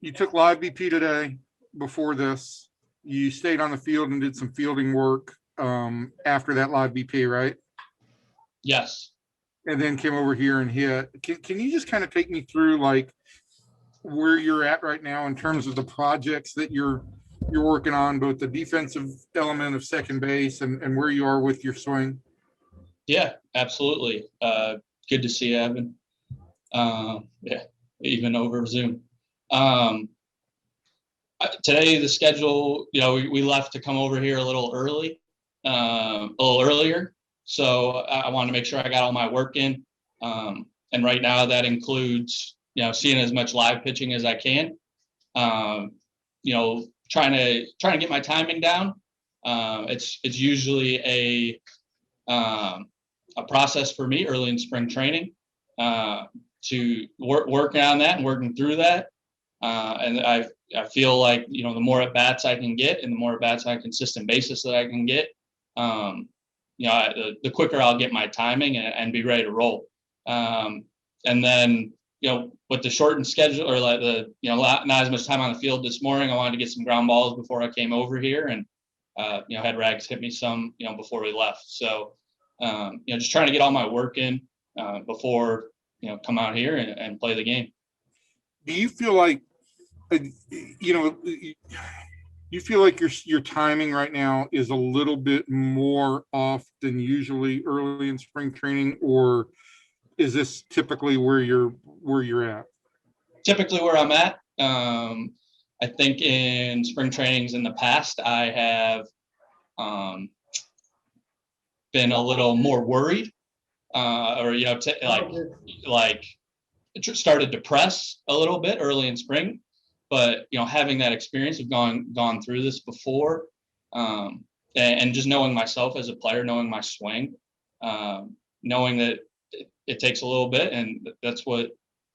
you took live BP today. Before this, you stayed on the field and did some fielding work after that live BP, right? Yes. And then came over here and hit. Can you just kind of take me through like where you're at right now in terms of the projects that you're working on, both the defensive element of second base and where you are with your swing? Yeah, absolutely. Good to see you, Evan. Yeah, even over Zoom. Today, the schedule, we left to come over here a little earlier. So I wanted to make sure I got all my work in. And right now that includes, seeing as much live pitching as I can. Trying to get my timing down. It's usually a process for me early in spring training to working on that and working through that. And I feel like, the more at bats I can get and the more at bats on a consistent basis that I can get, the quicker I'll get my timing and be ready to roll. And then, with the shortened schedule or like not as much time on the field this morning, I wanted to get some ground balls before I came over here and, had Rags hit me some, before we left. So, just trying to get all my work in before, come out here and play the game. Do you feel like, you feel like your timing right now is a little bit more off than usually early in spring training, or is this typically where you're at? Typically where I'm at. I think in spring trainings in the past, I have been a little more worried, or started to press a little bit early in spring. But having that experience of gone through this before, and just knowing myself as a player, knowing my swing, knowing that it takes a little bit, and that's what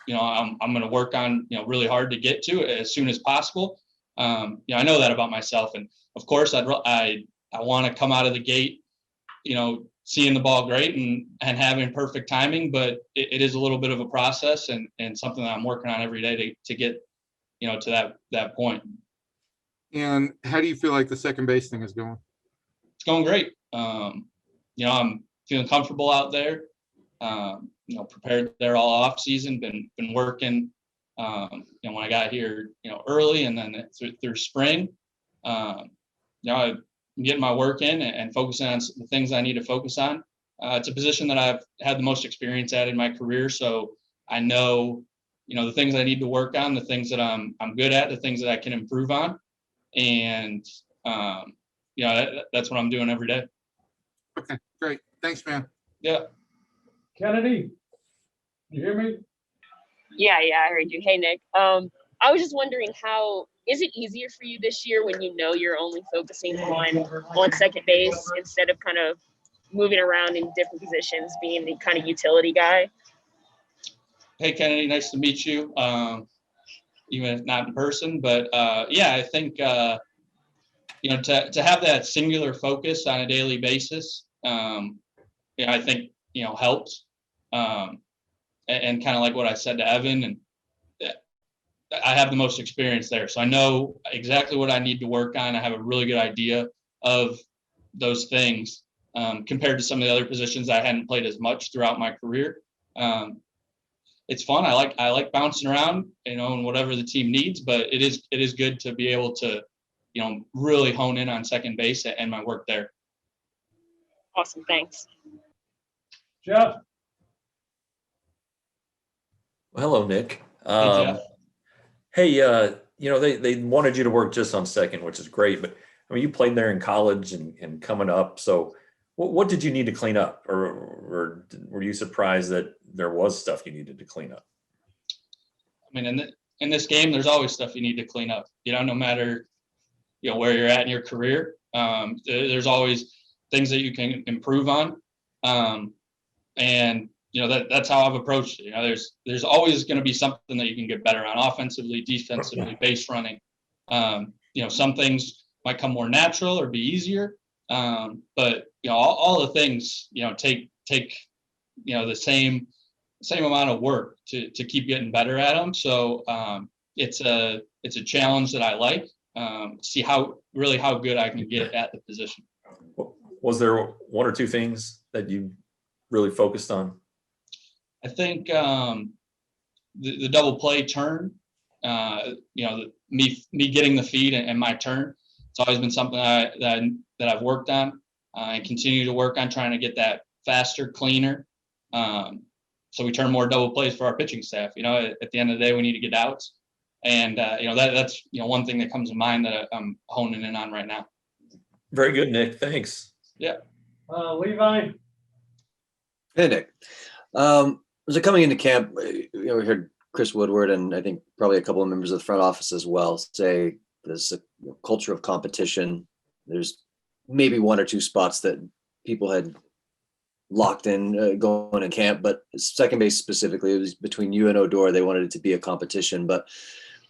I'm going to work on really hard to get to as soon as possible. I know that about myself, and of course I want to come out of the gate, seeing the ball great and having perfect timing, but it is a little bit of a process and something that I'm working on every day to get to that point. And how do you feel like the second base thing is going? It's going great. I'm feeling comfortable out there. Prepared there all off season, been working, when I got here, early and then through spring, I'm getting my work in and focusing on the things I need to focus on. It's a position that I've had the most experience at in my career. So I know, the things I need to work on, the things that I'm good at, the things that I can improve on. And, that's what I'm doing every day. Okay, great. Thanks, man. Yeah. Kennedy, you hear me? Yeah, I heard you. Hey, Nick. I was just wondering, how is it easier for you this year when you're only focusing on second base instead of kind of moving around in different positions, being the kind of utility guy? Hey, Kennedy, nice to meet you. Even if not in person, but I think to have that singular focus on a daily basis, I think helps. And kind of like what I said to Evan, and I have the most experience there, so I know exactly what I need to work on. I have a really good idea of those things compared to some of the other positions I hadn't played as much throughout my career. It's fun. I like bouncing around, and whatever the team needs, but it is good to be able to, really hone in on second base and my work there. Awesome. Thanks. Jeff. Well, hello, Nick. Hey, Jeff. Hey, they wanted you to work just on second, which is great, but I mean, you played there in college and coming up. So what did you need to clean up, or were you surprised that there was stuff you needed to clean up? I mean, in this game, there's always stuff you need to clean up, no matter, where you're at in your career. There's always things that you can improve on. And that's how I've approached it. There's always going to be something that you can get better on, offensively, defensively, base running. Some things might come more natural or be easier. But all the things take the same amount of work to keep getting better at them. So it's a challenge that I like. See how good I can get at the position. Was there one or two things that you really focused on? I think the double play turn, me getting the feed and my turn. It's always been something that I've worked on and continue to work on, trying to get that faster, cleaner. So we turn more double plays for our pitching staff. At the end of the day, we need to get outs. And, that's one thing that comes to mind that I'm honing in on right now. Very good, Nick. Thanks. Yeah. Levi? Hey, Nick. So coming into camp, we heard Chris Woodward and I think probably a couple of members of the front office as well say there's a culture of competition. There's maybe one or two spots that people had locked in going in camp, but second base specifically, it was between you and Odor. They wanted it to be a competition, but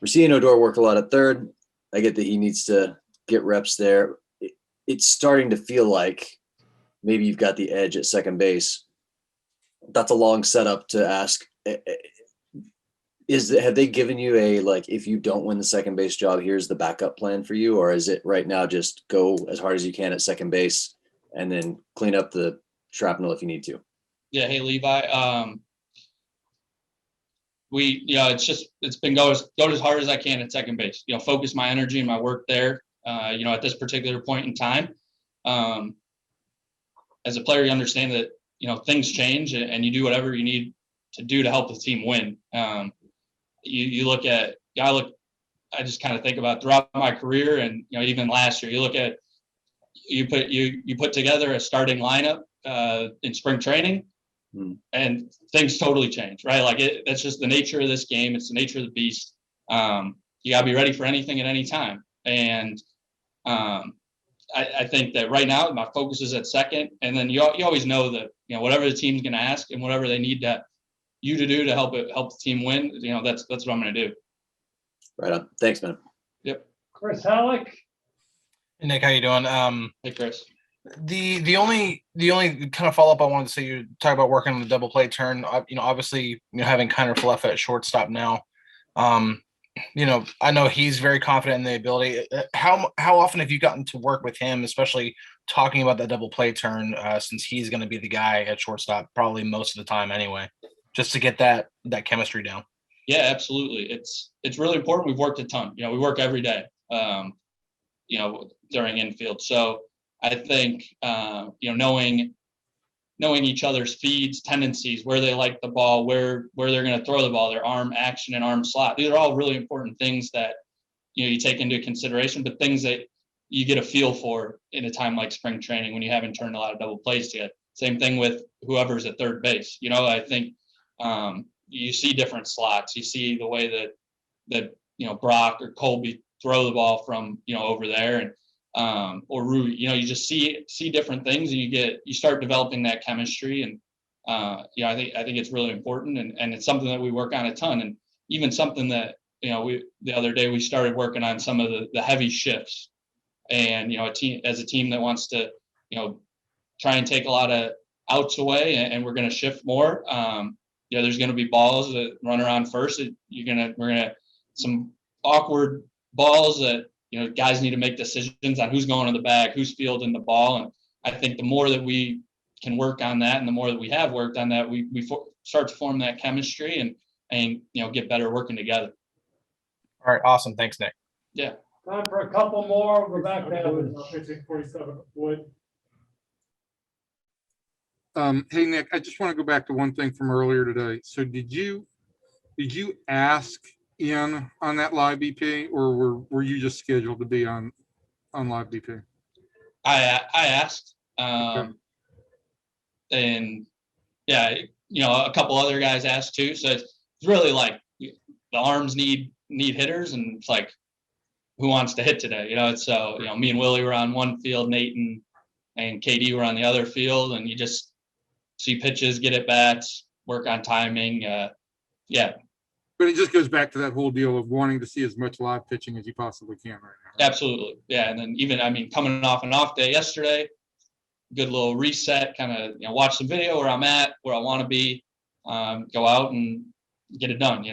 we're seeing Odor work a lot at third. I get that he needs to get reps there. It's starting to feel like maybe you've got the edge at second base. That's a long setup to ask. Have they given you a, like, if you don't win the second base job, here's the backup plan for you? Or is it right now just go as hard as you can at second base and then clean up the shrapnel if you need to? Yeah. Hey, Levi. It's been go as hard as I can at second base, focus my energy and my work there, at this particular point in time. As a player, you understand that, things change and you do whatever you need to do to help the team win. I just kind of think about throughout my career and, even last year, you put together a starting lineup in spring training and things totally change, right? Like that's just the nature of this game. It's the nature of the beast. You gotta be ready for anything at any time. And I think that right now my focus is at second, and then you always know that, whatever the team's going to ask and whatever they need you to do to help the team win, that's what I'm going to do. Right on. Thanks, man. Yep. Chris Halleck? Hey, Nick, how you doing? Hey, Chris. The only kind of follow up I wanted to say, you talk about working on the double play turn. Obviously, having Kiner-Falefa at shortstop now. I know he's very confident in the ability. How often have you gotten to work with him, especially talking about that double play turn, since he's going to be the guy at shortstop probably most of the time anyway, just to get that chemistry down? Yeah, absolutely. It's really important. We've worked a ton. We work every day, during infield. So I think, knowing each other's feeds, tendencies, where they like the ball, where they're going to throw the ball, their arm action and arm slot. These are all really important things that, you take into consideration, but things that you get a feel for in a time like spring training when you haven't turned a lot of double plays yet. Same thing with whoever's at third base. I think you see different slots. You see the way that Brock or Colby throw the ball from, over there, and or Rui, you just see different things, and you start developing that chemistry. And I think it's really important, and it's something that we work on a ton, and even something that, the other day we started working on some of the heavy shifts, and, a team that wants to, try and take a lot of outs away, and we're going to shift more. There's going to be balls that run around first. We're going to some awkward balls that, guys need to make decisions on who's going to the bag, who's fielding the ball. And I think the more that we can work on that, and the more that we have worked on that, we start to form that chemistry and get better working together. All right. Awesome. Thanks, Nick. Yeah. Time for a couple more. We're back to Evans. 47 Wood. Hey, Nick, I just want to go back to one thing from earlier today. So did you ask in on that live BP, or were you just scheduled to be on live BP? I asked, and yeah, a couple other guys asked too. So it's really like the arms need hitters, and it's like, who wants to hit today? It's so, me and Willie were on one field, Nate and KD were on the other field, and you just see pitches, get at bats, work on timing. Yeah. But it just goes back to that whole deal of wanting to see as much live pitching as you possibly can right now. Absolutely. Yeah. And then even, coming off an off day yesterday, good little reset, kind of, watch some video where I'm at, where I want to be, go out and get it done,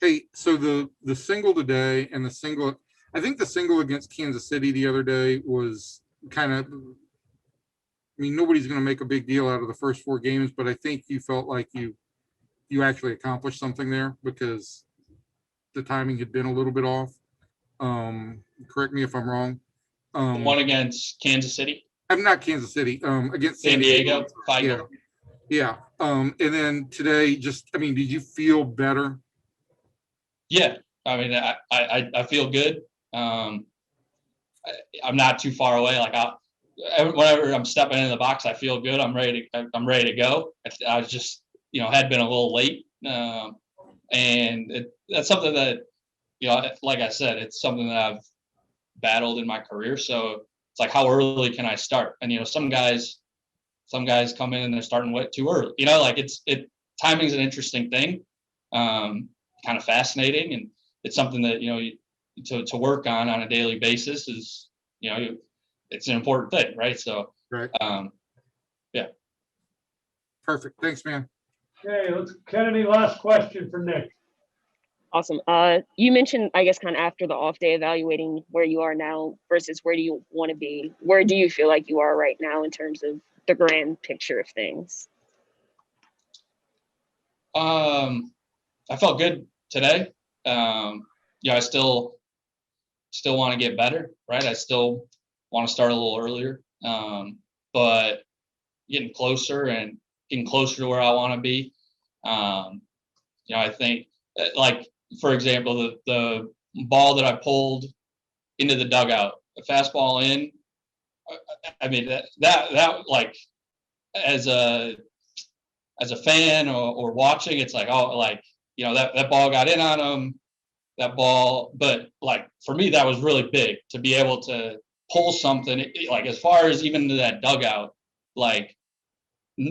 Hey, so the single today and the single, I think the single against Kansas City the other day was kind of, I mean, nobody's going to make a big deal out of the first 4 games, but I think you felt like you actually accomplished something there because the timing had been a little bit off. Correct me if I'm wrong. The one against Kansas City, I'm not Kansas City, against San Diego, Yeah. Yeah. And then today, just, I mean, did you feel better? Yeah, I mean, I feel good. I'm not too far away. Like whenever I'm stepping into the box, I feel good. I'm ready to go. I was just, had been a little late, and that's something that, like I said, it's something that I've battled in my career. So it's like, how early can I start? And some guys come in and they're starting way too early. Like timing's an interesting thing, kind of fascinating, and it's something that to work on a daily basis is it's an important thing, right? So Right. Yeah. Perfect. Thanks, man. Okay, Kennedy, last question for Nick. Awesome. You mentioned, I guess, kind of after the off day, evaluating where you are now versus where do you want to be. Where do you feel like you are right now in terms of the grand picture of things? I felt good today. I still want to get better, right? I still want to start a little earlier, but getting closer to where I want to be. I think, like, for example, the ball that I pulled into the dugout, the fastball in. I mean that like as a fan or watching, it's like, oh, like, that ball got in on him, that ball. But like, for me, that was really big to be able to pull something, like, as far as even to that dugout, like,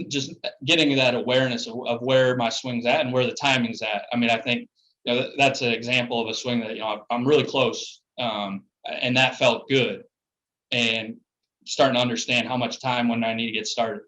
just getting that awareness of where my swing's at and where the timing's at. I mean, I think, that's an example of a swing that, I'm really close. And that felt good. And starting to understand how much time when I need to get started.